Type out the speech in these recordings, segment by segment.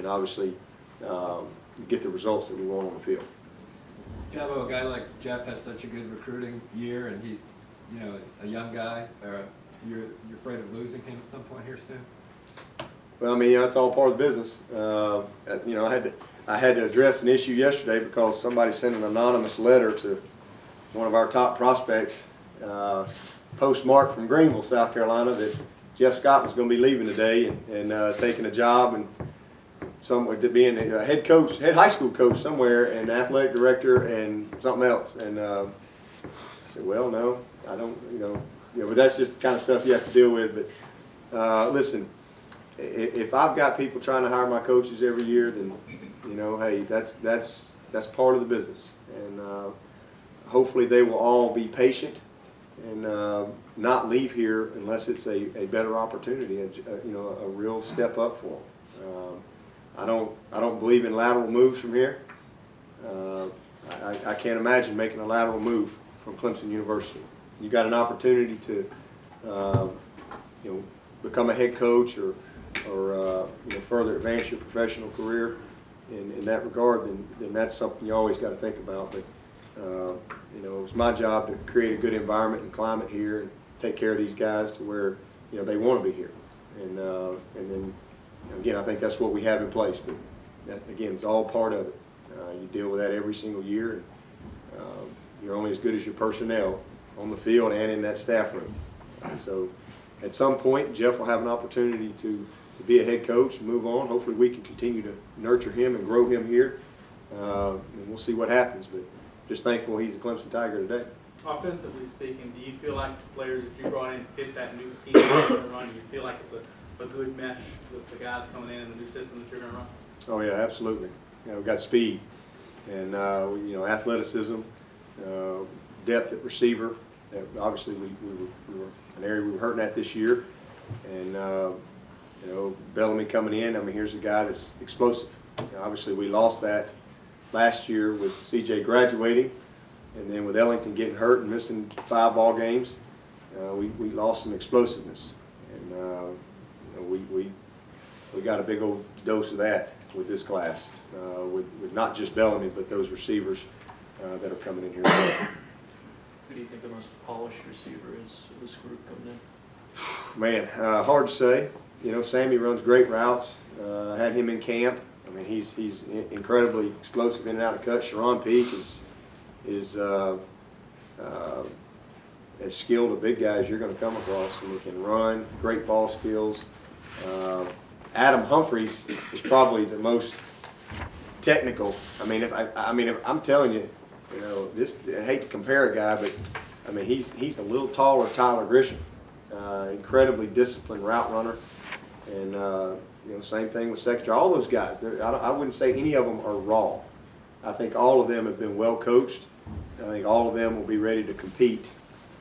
and obviously get the results that we want on the field. Dabo, a guy like Jeff has such a good recruiting year, and he's, you know, a young guy. You're afraid of losing him at some point here soon? Well, I mean, it's all part of the business. You know, I had to address an issue yesterday because somebody sent an anonymous letter to one of our top prospects, postmarked from Greenville, South Carolina, that Jeff Scott was going to be leaving today and taking a job and somewhere to being a head coach, head high school coach somewhere, and athletic director and something else. And I said, well, no, I don't, you know, but that's just the kind of stuff you have to deal with. But listen, if I've got people trying to hire my coaches every year, then, you know, hey, that's part of the business. And hopefully they will all be patient and not leave here unless it's a better opportunity, you know, a real step up for them. I don't believe in lateral moves from here. I can't imagine making a lateral move from Clemson University. You got an opportunity to, you know, become a head coach or you know, further advance your professional career in that regard, then that's something you always got to think about. But you know, it's my job to create a good environment and climate here and take care of these guys to where, you know, they want to be here. And then again, I think that's what we have in place. But that, again, it's all part of it. You deal with that every single year, and you're only as good as your personnel on the field and in that staff room. So at some point, Jeff will have an opportunity to be a head coach and move on. Hopefully we can continue to nurture him and grow him here, and we'll see what happens. But just thankful he's a Clemson Tiger today. Offensively speaking, do you feel like the players that you brought in fit that new scheme that you're going to run? Do you feel like it's a good mesh with the guys coming in and the new system that you're going to run? Oh yeah, absolutely. You know, we've got speed and you know, athleticism, depth at receiver. Obviously we were an area we were hurting at this year, and you know, Bellamy coming in, I mean, here's a guy that's explosive. You know, obviously we lost that last year with CJ graduating, and then with Ellington getting hurt and missing 5 ball games, we lost some explosiveness, and you know, we got a big old dose of that with this class, with not just Bellamy but those receivers that are coming in here. Who do you think the most polished receiver is of this group coming in? Man, hard to say. You know, Sammy runs great routes. Had him in camp. I mean, he's incredibly explosive in and out of cuts. Sharon Peak is as skilled a big guy as you're going to come across, and he can run. Great ball skills. Adam Humphreys is probably the most technical. I mean, if I'm telling you, you know, I hate to compare a guy, but I mean, he's a little taller than Tyler Grisham. Incredibly disciplined route runner, and you know, same thing with secondary. All those guys, I wouldn't say any of them are raw. I think all of them have been well coached. I think all of them will be ready to compete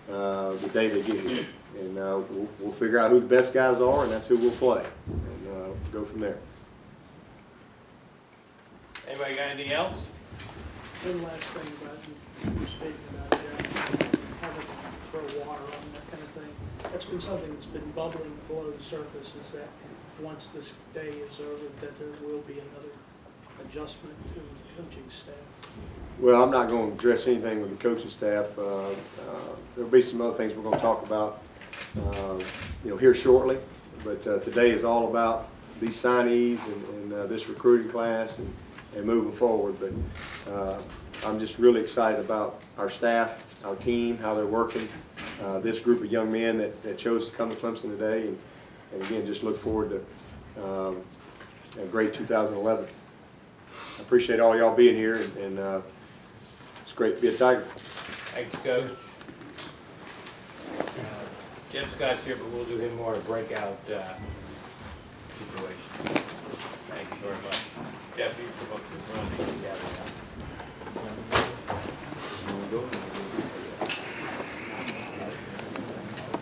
the day they get here, and we'll figure out who the best guys are, and that's who we'll play, and go from there. Anybody got anything else? One last thing about you were speaking about having to throw water on that kind of thing. That's been something that's been bubbling below the surface, is that once this day is over, that there will be another adjustment to the coaching staff. Well, I'm not going to address anything with the coaching staff. There'll be some other things we're going to talk about, you know, here shortly. But today is all about these signees and this recruiting class and moving forward. But I'm just really excited about our staff, our team, how they're working, this group of young men that chose to come to Clemson today, and again, just look forward to a great 2011. I appreciate all y'all being here, and it's great to be a Tiger. Thanks, Coach. Jeff Scott's here, but we'll do him more a breakout situation. Thank you very much. Jeff, you promote this running.